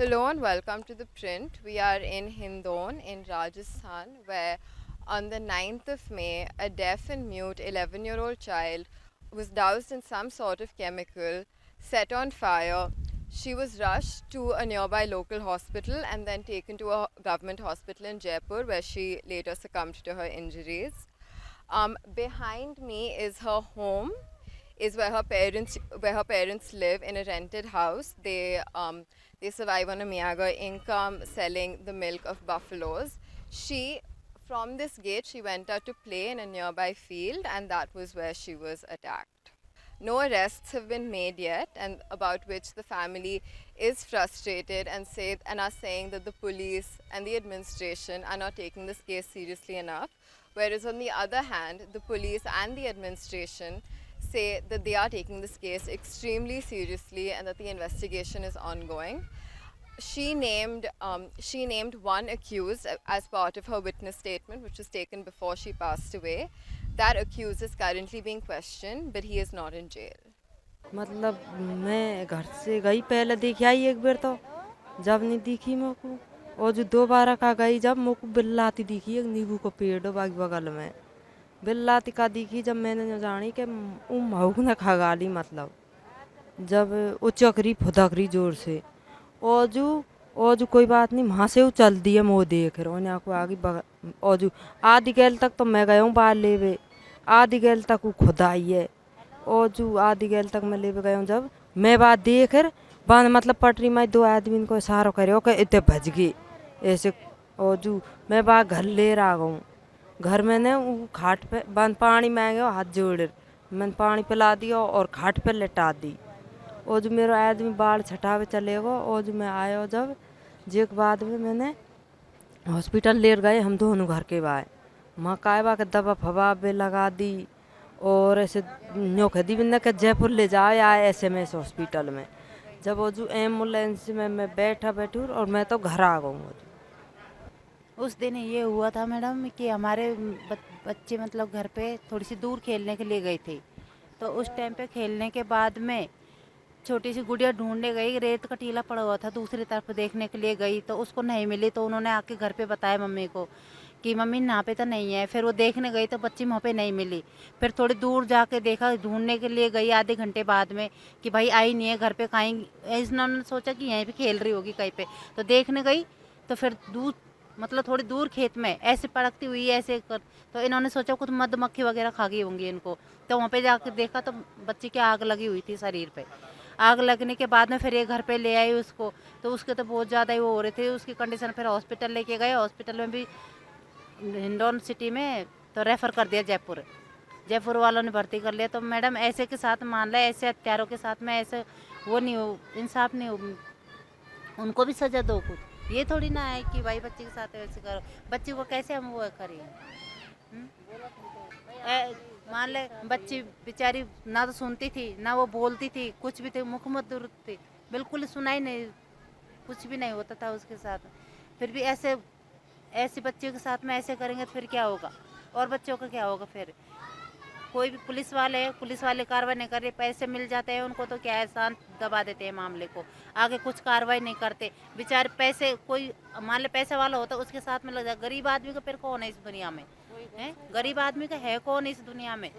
Hello and welcome to the print. We are in Hindon in Rajasthan, where on the 9th of May, a deaf and mute 11-year-old child was doused in some sort of chemical, set on fire. She was rushed to a nearby local hospital and then taken to a government hospital in Jaipur, where she later succumbed to her injuries. Behind me is her home, is where her parents live in a rented house. They survive on a meager income selling the milk of buffaloes. She From this gate she went out to play in a nearby field, and that was where she was attacked. No arrests have been made yet, and about which the family is frustrated and are saying that the police and the administration are not taking this case seriously enough. Whereas on the other hand, the police and the administration say that they are taking this case extremely seriously and that the investigation is ongoing. She named one accused as part of her witness statement, which was taken before she passed away. That accused is currently being questioned, but he is not in jail. मतलब मैं घर से गई पहले देख आई एक बार तो जब नहीं दिखी मोको और जो दोबारा का गई जब मोको बिल्लाती दिखी एक नींबू को पेड़ बाग बगल में बिल्लाती का दिखी जब मैंने जो जानी कि महू ने खा गाली मतलब जब वो चकरी फुदकरी जोर से और जो कोई बात नहीं वहाँ से वो चल दिए मोह देख रहे उन्हें आपको आगे और जो आधी गैल तक तो मैं गया हूँ बाहर लेवे आधी गैल तक वो खुद आई है और जो आधी गैल तक मैं लेवे गया हूँ जब मैं बात देख कर बांध मतलब पटरी में दो आदमी को इशारा करे कि इतने भज गए ऐसे और जो मैं बात घर ले रहा हूँ घर में ने वो खाट पे बंद पानी मांगे हाथ जोड़ मैंने पानी पिला दिया और खाट पे लेटा दी और जो मेरा आदमी बाल छटावे चले गो और जो मैं आया जब जे के बाद में मैंने हॉस्पिटल ले गए हम दोनों घर के बाय माँ कायबा के दवा फवा पे लगा दी और ऐसे न्योख दी बिना के जयपुर ले जाए आए SMS हॉस्पिटल में जब वो जो एम्बुलेंस में मैं बैठी और मैं तो घर आ गऊँ। उस दिन ये हुआ था मैडम कि हमारे बच्चे मतलब घर पे थोड़ी सी दूर खेलने के लिए गए थे। तो उस टाइम पे खेलने के बाद में छोटी सी गुड़िया ढूंढने गई, रेत का टीला पड़ा हुआ था, दूसरी तरफ देखने के लिए गई तो उसको नहीं मिली। तो उन्होंने आके घर पे बताया मम्मी को कि मम्मी यहाँ पे तो नहीं है। फिर वो देखने गई तो बच्ची वहाँ पे नहीं मिली। फिर थोड़ी दूर जाके देखा, ढूंढने के लिए गई आधे घंटे बाद में कि भाई आई नहीं है घर पे, कहीं इन्होंने सोचा कि यहीं पे खेल रही होगी कहीं पे। तो देखने गई तो फिर दूर मतलब थोड़ी दूर खेत में ऐसे पड़कती हुई ऐसे कर, तो इन्होंने सोचा कुछ मधुमक्खी वगैरह खा गई होंगी इनको। तो वहाँ पे जाके देखा तो बच्ची की आग लगी हुई थी शरीर पे। आग लगने के बाद में फिर ये घर पे ले आई उसको। तो उसके तो बहुत ज़्यादा ही वो हो रहे थे उसकी कंडीशन। फिर हॉस्पिटल लेके गए, हॉस्पिटल में भी हिंडौन सिटी में तो रेफ़र कर दिया जयपुर। जयपुर वालों ने भर्ती कर लिया। तो मैडम ऐसे के साथ मान लें, ऐसे हत्यारों के साथ में ऐसे वो नहीं हो, इंसाफ नहीं हो, उनको भी सजा दो कुछ। ये थोड़ी ना है कि भाई बच्चे के साथ वैसे करो, बच्चे को कैसे हम वो करें। मान ले बच्ची बेचारी ना तो सुनती थी ना वो बोलती थी, कुछ भी थे, मुख मत दूर थी, बिल्कुल सुनाई नहीं, कुछ भी नहीं होता था उसके साथ। फिर भी ऐसे बच्चों के साथ में ऐसे करेंगे तो फिर क्या होगा, और बच्चों का क्या होगा। फिर कोई भी पुलिस वाले कार्रवाई नहीं कर रहे, पैसे मिल जाते हैं उनको तो क्या है, शांत दबा देते हैं मामले को, आगे कुछ कार्रवाई नहीं करते। बेचारे पैसे, कोई मान ले पैसे वाला होता उसके साथ में लग जाए, गरीब आदमी का फिर कौन है इस दुनिया में, है गरीब आदमी का है कौन इस दुनिया में,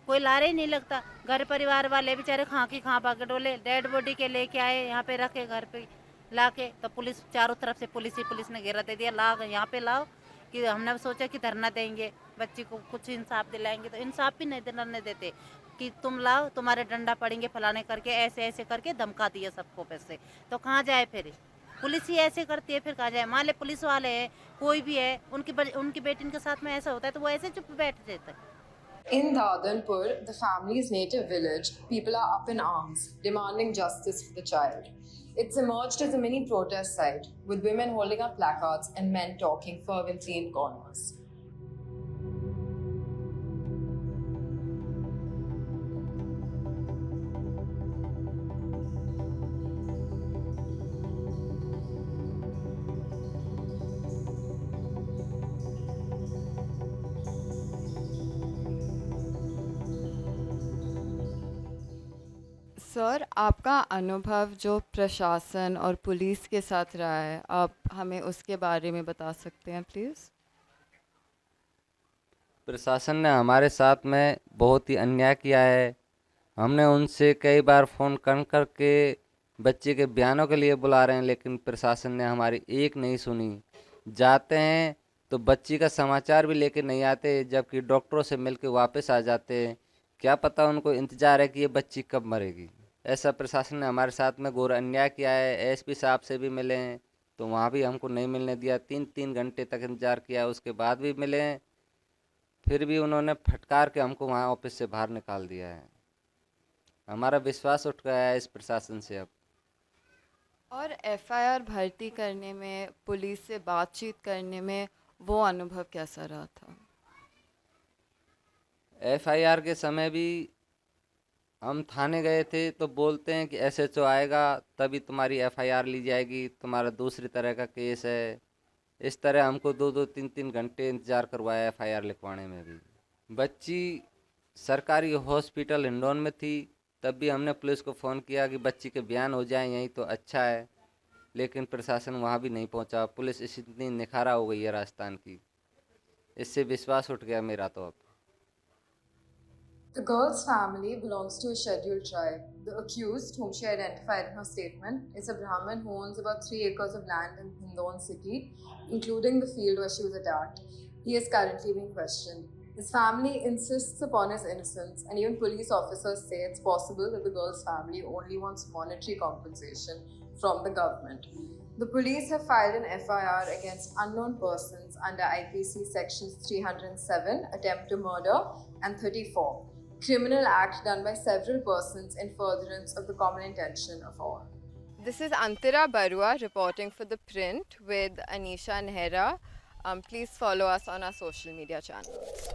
कोई लारे ही नहीं लगता। घर परिवार वाले बेचारे खां की खां पाके डोले, डेड बॉडी के लेके आए यहाँ पे रखे घर पे लाके। तो पुलिस चारों तरफ से पुलिस ने घेरा दे दिया, ला यहाँ पे लाओ। कि हमने सोचा कि धरना देंगे, बच्ची को कुछ इंसाफ दिलाएंगे, तो इंसाफ भी नहीं दिलाने देते कि तुम लाओ, तुम्हारे डंडा पड़ेंगे फलाने करके, ऐसे ऐसे करके धमका दिया सबको पैसे। तो कहाँ जाए फिर, पुलिस ही ऐसे करती है, फिर कहाँ जाए। मान ले पुलिस वाले हैं, कोई भी है, उनकी बेटी के साथ में ऐसा होता है तो वो ऐसे चुप बैठ जाते हैं। In Dadhanpur, the family's native village, people are up in arms, demanding justice for the child. It's emerged as a mini protest site, with women holding up placards and men talking fervently in corners. Sir, आपका अनुभव जो प्रशासन और police के साथ रहा है, आप हमें उसके बारे में बता सकते हैं प्लीज़? प्रशासन ने हमारे साथ में बहुत ही अन्याय किया है। हमने उनसे कई बार फ़ोन कर के बच्चे के बयानों के लिए बुला रहे हैं, लेकिन प्रशासन ने हमारी एक नहीं सुनी। जाते हैं तो बच्ची का समाचार भी लेके नहीं आते, जबकि डॉक्टरों से मिलके वापस आ जाते हैं। क्या पता उनको इंतज़ार है कि ये बच्ची कब मरेगी। ऐसा प्रशासन ने हमारे साथ में घोर अन्याय किया है। एसपी साहब से भी मिले हैं तो वहाँ भी हमको नहीं मिलने दिया। 3-3 घंटे तक इंतज़ार किया, उसके बाद भी मिले हैं, फिर भी उन्होंने फटकार के हमको वहाँ ऑफिस से बाहर निकाल दिया है। हमारा विश्वास उठ गया है इस प्रशासन से अब। और एफआईआर भर्ती करने में, पुलिस से बातचीत करने में वो अनुभव कैसा रहा था? एफआईआर के समय भी हम थाने गए थे तो बोलते हैं कि एसएचओ आएगा तभी तुम्हारी एफआईआर ली जाएगी, तुम्हारा दूसरी तरह का केस है। इस तरह हमको 2-2, 3-3 घंटे इंतज़ार करवाया एफआईआर लिखवाने में भी। बच्ची सरकारी हॉस्पिटल हिंडौन में थी, तब भी हमने पुलिस को फ़ोन किया कि बच्ची के बयान हो जाए यहीं तो अच्छा है, लेकिन प्रशासन वहाँ भी नहीं पहुँचा। पुलिस इतनी निखारा हो गई है राजस्थान की, इससे विश्वास उठ गया मेरा तो अब। The girl's family belongs to a scheduled tribe. The accused, whom she identified in her statement, is a Brahmin who owns about 3 acres of land in Hindon city, including the field where she was attacked. He is currently being questioned. His family insists upon his innocence, and even police officers say it's possible that the girl's family only wants monetary compensation from the government. The police have filed an FIR against unknown persons under IPC sections 307, attempt to murder, and 34. Criminal act done by several persons in furtherance of the common intention of all. This is Antara Barua reporting for The Print with Anisha Nehra. Please follow us on our social media channels.